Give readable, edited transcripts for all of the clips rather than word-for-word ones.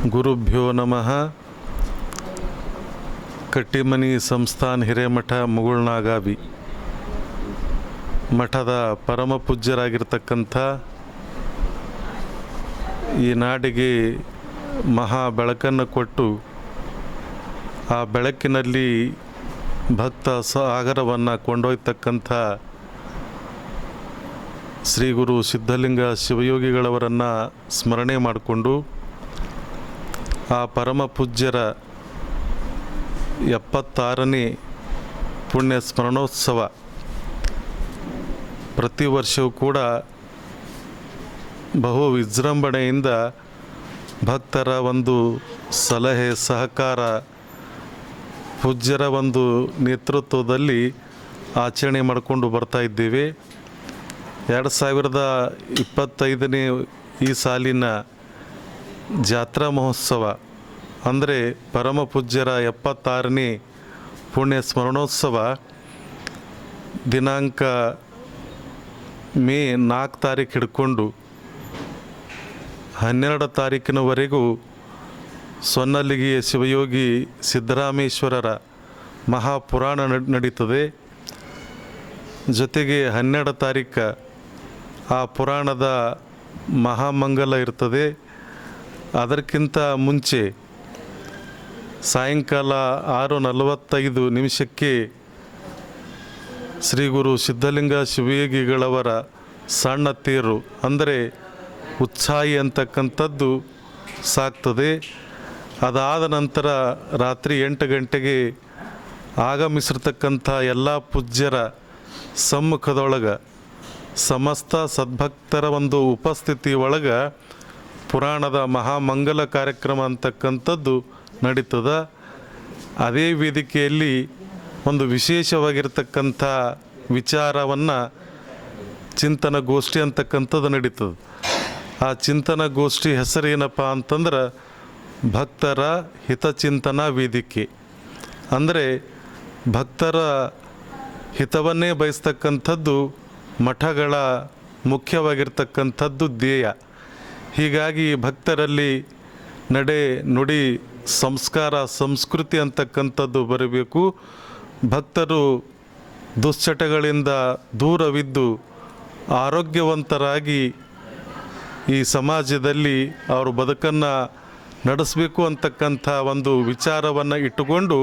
ಗುರುಭ್ಯೋ ನಮಃ. ಕಟ್ಟಿಮನಿ ಸಂಸ್ಥಾನ ಹಿರೇಮಠ ಮುಗುಳ್ನಾಗಾವಿ ಮಠದ ಪರಮ ಪೂಜ್ಯರಾಗಿರ್ತಕ್ಕಂಥ ಈ ನಾಡಿಗೆ ಮಹಾ ಬೆಳಕನ್ನು ಕೊಟ್ಟು ಆ ಬೆಳಕಿನಲ್ಲಿ ಭಕ್ತ ಸಾಗರವನ್ನು ಕೊಂಡೊಯ್ತಕ್ಕಂಥ ಶ್ರೀ ಗುರು ಸಿದ್ಧಲಿಂಗ ಶಿವಯೋಗಿಗಳವರನ್ನು ಸ್ಮರಣೆ ಮಾಡಿಕೊಂಡು ಆ ಪರಮ ಪೂಜ್ಯರ 76ನೇ ಪುಣ್ಯ ಸ್ಮರಣೋತ್ಸವ ಪ್ರತಿ ವರ್ಷವೂ ಕೂಡ ಬಹು ವಿಜೃಂಭಣೆಯಿಂದ ಭಕ್ತರ ಒಂದು ಸಲಹೆ ಸಹಕಾರ ಪೂಜ್ಯರ ಒಂದು ನೇತೃತ್ವದಲ್ಲಿ ಆಚರಣೆ ಮಾಡಿಕೊಂಡು ಬರ್ತಾ ಇದ್ದೇವೆ. 2025ನೇ ಈ ಸಾಲಿನ ಜಾತ್ರಾ ಮಹೋತ್ಸವ ಅಂದರೆ ಪರಮ ಪೂಜ್ಯರ 76ನೇ ಪುಣ್ಯ ಸ್ಮರಣೋತ್ಸವ ದಿನಾಂಕ ಮೇ 4 ತಾರೀಕು ಹಿಡ್ಕೊಂಡು 12 ತಾರೀಕಿನವರೆಗೂ ಸೊನ್ನಲ್ಲಿಗೆಯ ಶಿವಯೋಗಿ ಸಿದ್ದರಾಮೇಶ್ವರರ ಮಹಾಪುರಾಣ ನಡೀತದೆ. ಜೊತೆಗೆ 12 ತಾರೀಕು ಆ ಪುರಾಣದ ಮಹಾಮಂಗಲ ಇರ್ತದೆ. ಅದಕ್ಕಿಂತ ಮುಂಚೆ ಸಾಯಂಕಾಲ 6:45 ಶ್ರೀ ಗುರು ಸಿದ್ಧಲಿಂಗ ಶಿವಯೋಗಿಗಳವರ ಸಣ್ಣ ತೇರು ಅಂದರೆ ಉತ್ಸಾಹಿ ಅಂತಕ್ಕಂಥದ್ದು ಸಾಗ್ತದೆ. ಅದಾದ ನಂತರ ರಾತ್ರಿ 8 ಗಂಟೆಗೆ ಆಗಮಿಸಿರ್ತಕ್ಕಂಥ ಎಲ್ಲ ಪೂಜ್ಯರ ಸಮ್ಮುಖದೊಳಗೆ ಸಮಸ್ತ ಸದ್ಭಕ್ತರ ಒಂದು ಉಪಸ್ಥಿತಿ ಒಳಗೆ ಪುರಾಣದ ಮಹಾಮಂಗಲ ಕಾರ್ಯಕ್ರಮ ಅಂತಕ್ಕಂಥದ್ದು ನಡೀತದೆ. ಅದೇ ವೇದಿಕೆಯಲ್ಲಿ ಒಂದು ವಿಶೇಷವಾಗಿರ್ತಕ್ಕಂಥ ವಿಚಾರವನ್ನು ಚಿಂತನಗೋಷ್ಠಿ ಅಂತಕ್ಕಂಥದ್ದು ನಡೀತದೆ. ಆ ಚಿಂತನಗೋಷ್ಠಿ ಹೆಸರೇನಪ್ಪ ಅಂತಂದ್ರೆ ಭಕ್ತರ ಹಿತಚಿಂತನಾ ವೇದಿಕೆ. ಅಂದರೆ ಭಕ್ತರ ಹಿತವನ್ನೇ ಬಯಸ್ತಕ್ಕಂಥದ್ದು ಮಠಗಳ ಮುಖ್ಯವಾಗಿರ್ತಕ್ಕಂಥದ್ದು ಧ್ಯೇಯ. ಹೀಗಾಗಿ ಭಕ್ತರಲ್ಲಿ ನಡೆ ನುಡಿ ಸಂಸ್ಕಾರ ಸಂಸ್ಕೃತಿ ಅಂತಕ್ಕಂಥದ್ದು ಬರಬೇಕು. ಭಕ್ತರು ದುಶ್ಚಟಗಳಿಂದ ದೂರವಿದ್ದು ಆರೋಗ್ಯವಂತರಾಗಿ ಈ ಸಮಾಜದಲ್ಲಿ ಅವರು ಬದುಕನ್ನು ನಡೆಸಬೇಕು ಅಂತಕ್ಕಂಥ ಒಂದು ವಿಚಾರವನ್ನು ಇಟ್ಟುಕೊಂಡು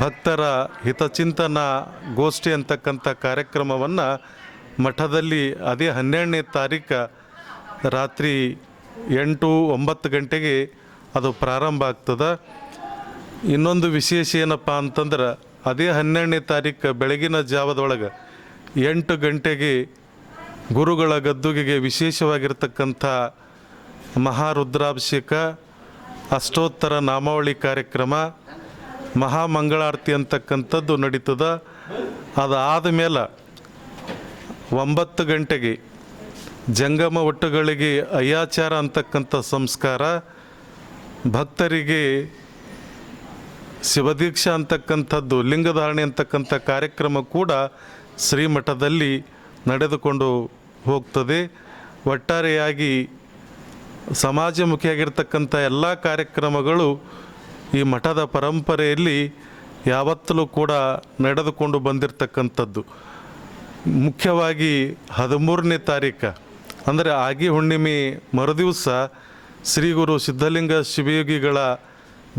ಭಕ್ತರ ಹಿತಚಿಂತನಾ ಗೋಷ್ಠಿ ಅಂತಕ್ಕಂಥ ಕಾರ್ಯಕ್ರಮವನ್ನು ಮಠದಲ್ಲಿ ಅದೇ 12ನೇ ತಾರೀಕು ರಾತ್ರಿ 8-9 ಗಂಟೆಗೆ ಅದು ಪ್ರಾರಂಭ ಆಗ್ತದೆ. ಇನ್ನೊಂದು ವಿಶೇಷ ಏನಪ್ಪ ಅಂತಂದ್ರೆ ಅದೇ 12ನೇ ತಾರೀಕು ಬೆಳಗಿನ ಜಾವದೊಳಗೆ 8 ಗಂಟೆಗೆ ಗುರುಗಳ ಗದ್ದುಗೆಗೆ ವಿಶೇಷವಾಗಿರ್ತಕ್ಕಂಥ ಮಹಾರುದ್ರಾಭಿಷೇಕ, ಅಷ್ಟೋತ್ತರ ನಾಮಾವಳಿ ಕಾರ್ಯಕ್ರಮ, ಮಹಾಮಂಗಳಾರತಿ ಅಂತಕ್ಕಂಥದ್ದು ನಡೀತದೆ. ಅದಾದ ಮೇಲೆ 9 ಗಂಟೆಗೆ ಜಂಗಮ ಒಟ್ಟುಗಳಿಗೆ ಅಯ್ಯಾಚಾರ ಅಂತಕ್ಕಂಥ ಸಂಸ್ಕಾರ, ಭಕ್ತರಿಗೆ ಶಿವದೀಕ್ಷಾ ಅಂತಕ್ಕಂಥದ್ದು ಲಿಂಗಧಾರಣೆ ಅಂತಕ್ಕಂಥ ಕಾರ್ಯಕ್ರಮ ಕೂಡ ಶ್ರೀಮಠದಲ್ಲಿ ನಡೆದುಕೊಂಡು ಹೋಗ್ತದೆ. ಒಟ್ಟಾರೆಯಾಗಿ ಸಮಾಜಮುಖಿಯಾಗಿರ್ತಕ್ಕಂಥ ಎಲ್ಲ ಕಾರ್ಯಕ್ರಮಗಳು ಈ ಮಠದ ಪರಂಪರೆಯಲ್ಲಿ ಯಾವತ್ತಲೂ ಕೂಡ ನಡೆದುಕೊಂಡು ಬಂದಿರತಕ್ಕಂಥದ್ದು. ಮುಖ್ಯವಾಗಿ 13ನೇ ತಾರೀಕು ಅಂದರೆ ಆಗಿ ಹುಣ್ಣಿಮೆ ಮರುದಿವಸ ಶ್ರೀ ಗುರು ಸಿದ್ಧಲಿಂಗ ಶಿವಯೋಗಿಗಳ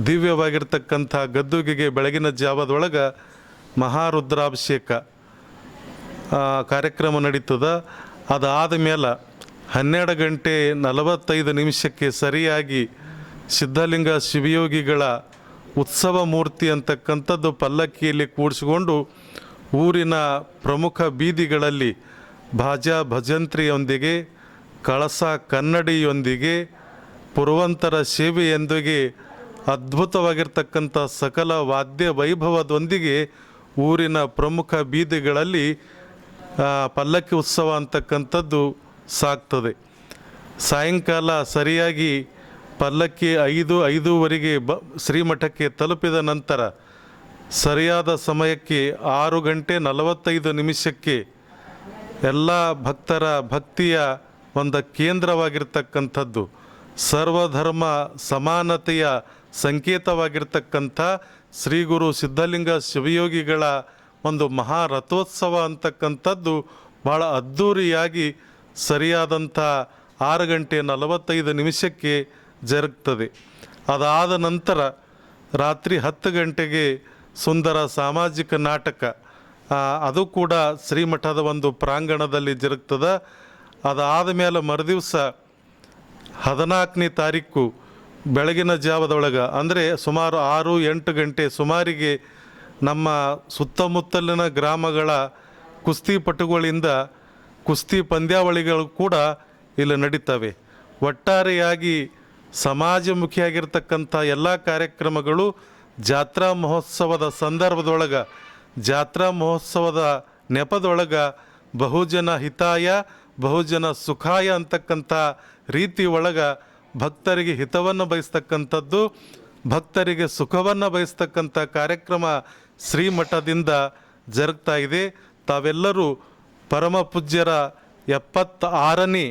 ದಿವ್ಯವಾಗಿರ್ತಕ್ಕಂಥ ಗದ್ದುಗೆಗೆ ಬೆಳಗಿನ ಜಾವದೊಳಗೆ ಮಹಾರುದ್ರಾಭಿಷೇಕ ಕಾರ್ಯಕ್ರಮ ನಡೀತದೆ. ಅದಾದ ಮೇಲೆ 12:45 ಸರಿಯಾಗಿ ಸಿದ್ಧಲಿಂಗ ಶಿವಯೋಗಿಗಳ ಉತ್ಸವ ಮೂರ್ತಿ ಅಂತಕ್ಕಂಥದ್ದು ಪಲ್ಲಕ್ಕಿಯಲ್ಲಿ ಕೂಡಿಸಿಕೊಂಡು ಊರಿನ ಪ್ರಮುಖ ಬೀದಿಗಳಲ್ಲಿ ಭಾಜಾ ಭಜಂತ್ರಿಯೊಂದಿಗೆ, ಕಳಸ ಕನ್ನಡಿಯೊಂದಿಗೆ, ಪುರವಂತರ ಸೇವೆಯೊಂದಿಗೆ ಅದ್ಭುತವಾಗಿರ್ತಕ್ಕಂಥ ಸಕಲ ವಾದ್ಯ ವೈಭವದೊಂದಿಗೆ ಊರಿನ ಪ್ರಮುಖ ಬೀದಿಗಳಲ್ಲಿ ಪಲ್ಲಕ್ಕಿ ಉತ್ಸವ ಅಂತಕ್ಕಂಥದ್ದು ಸಾಗ್ತದೆ. ಸಾಯಂಕಾಲ ಸರಿಯಾಗಿ ಪಲ್ಲಕ್ಕಿ 5:05 ಶ್ರೀಮಠಕ್ಕೆ ತಲುಪಿದ ನಂತರ ಸರಿಯಾದ ಸಮಯಕ್ಕೆ 6:45 ಎಲ್ಲ ಭಕ್ತರ ಭಕ್ತಿಯ ಒಂದು ಕೇಂದ್ರವಾಗಿರ್ತಕ್ಕಂಥದ್ದು ಸರ್ವಧರ್ಮ ಸಮಾನತೆಯ ಸಂಕೇತವಾಗಿರ್ತಕ್ಕಂಥ ಶ್ರೀ ಗುರು ಸಿದ್ಧಲಿಂಗ ಶಿವಯೋಗಿಗಳ ಒಂದು ಮಹಾರಥೋತ್ಸವ ಅಂತಕ್ಕಂಥದ್ದು ಭಾಳ ಅದ್ಧೂರಿಯಾಗಿ ಸರಿಯಾದಂಥ 6:45 ಜರುಗ್ತದೆ. ಅದಾದ ನಂತರ ರಾತ್ರಿ 10 ಗಂಟೆಗೆ ಸುಂದರ ಸಾಮಾಜಿಕ ನಾಟಕ, ಅದು ಕೂಡ ಶ್ರೀಮಠದ ಒಂದು ಪ್ರಾಂಗಣದಲ್ಲಿ ಜರುಗ್ತದೆ. ಅದಾದ ಮೇಲೆ ಮರುದಿವಸ 14ನೇ ತಾರೀಕು ಬೆಳಗಿನ ಜಾವದೊಳಗೆ, ಅಂದರೆ ಸುಮಾರು 6-8 ಗಂಟೆ ಸುಮಾರಿಗೆ ನಮ್ಮ ಸುತ್ತಮುತ್ತಲಿನ ಗ್ರಾಮಗಳ ಕುಸ್ತಿಪಟುಗಳಿಂದ ಕುಸ್ತಿ ಪಂದ್ಯಾವಳಿಗಳು ಕೂಡ ಇಲ್ಲಿ ನಡೀತವೆ. ಒಟ್ಟಾರೆಯಾಗಿ ಸಮಾಜಮುಖಿಯಾಗಿರ್ತಕ್ಕಂಥ ಎಲ್ಲ ಕಾರ್ಯಕ್ರಮಗಳು ಜಾತ್ರಾ ಮಹೋತ್ಸವದ ಸಂದರ್ಭದೊಳಗೆ, ಜಾತ್ರಾ ಮಹೋತ್ಸವದ ನೆಪದೊಳಗೆ ಬಹುಜನ ಹಿತಾಯ ಬಹುಜನ ಸುಖಾಯ ಅಂತಕ್ಕಂಥ ರೀತಿ ಒಳಗೆ ಭಕ್ತರಿಗೆ ಹಿತವನ್ನು ಬಯಸ್ತಕ್ಕಂಥದ್ದು, ಭಕ್ತರಿಗೆ ಸುಖವನ್ನು ಬಯಸ್ತಕ್ಕಂಥ ಕಾರ್ಯಕ್ರಮ ಶ್ರೀಮಠದಿಂದ ಜರುಗ್ತಾ ಇದೆ. ತಾವೆಲ್ಲರೂ ಪರಮ ಪೂಜ್ಯರ 76ನೇ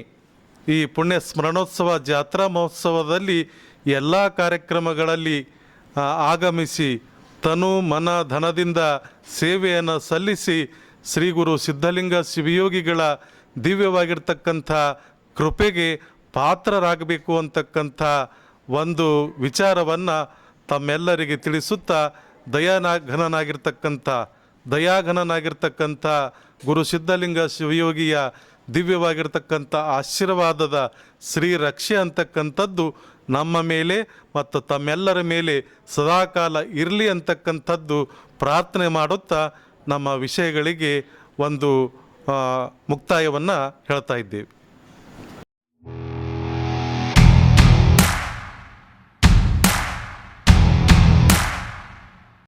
ಈ ಪುಣ್ಯ ಸ್ಮರಣೋತ್ಸವ ಜಾತ್ರಾ ಮಹೋತ್ಸವದಲ್ಲಿ ಎಲ್ಲ ಕಾರ್ಯಕ್ರಮಗಳಲ್ಲಿ ಆಗಮಿಸಿ ತನು ಮನ ಧನದಿಂದ ಸೇವೆಯನ್ನು ಸಲ್ಲಿಸಿ ಶ್ರೀ ಗುರು ಸಿದ್ಧಲಿಂಗ ಶಿವಯೋಗಿಗಳ ದಿವ್ಯವಾಗಿರ್ತಕ್ಕಂಥ ಕೃಪೆಗೆ ಪಾತ್ರರಾಗಬೇಕು ಅಂತಕ್ಕಂಥ ಒಂದು ವಿಚಾರವನ್ನು ತಮ್ಮೆಲ್ಲರಿಗೆ ತಿಳಿಸುತ್ತಾ ದಯಾಘನನಾಗಿರ್ತಕ್ಕಂಥ ಗುರು ಸಿದ್ಧಲಿಂಗ ಶಿವಯೋಗಿಯ ದಿವ್ಯವಾಗಿರ್ತಕ್ಕಂಥ ಆಶೀರ್ವಾದದ ಶ್ರೀ ರಕ್ಷೆ ಅಂತಕ್ಕಂಥದ್ದು ನಮ್ಮ ಮೇಲೆ ಮತ್ತು ತಮ್ಮೆಲ್ಲರ ಮೇಲೆ ಸದಾಕಾಲ ಇರಲಿ ಅಂತಕ್ಕಂಥದ್ದು ಪ್ರಾರ್ಥನೆ ಮಾಡುತ್ತಾ ನಮ್ಮ ವಿಷಯಗಳಿಗೆ ಒಂದು ಮುಕ್ತಾಯವನ್ನು ಹೇಳ್ತಾ ಇದ್ದೇವೆ.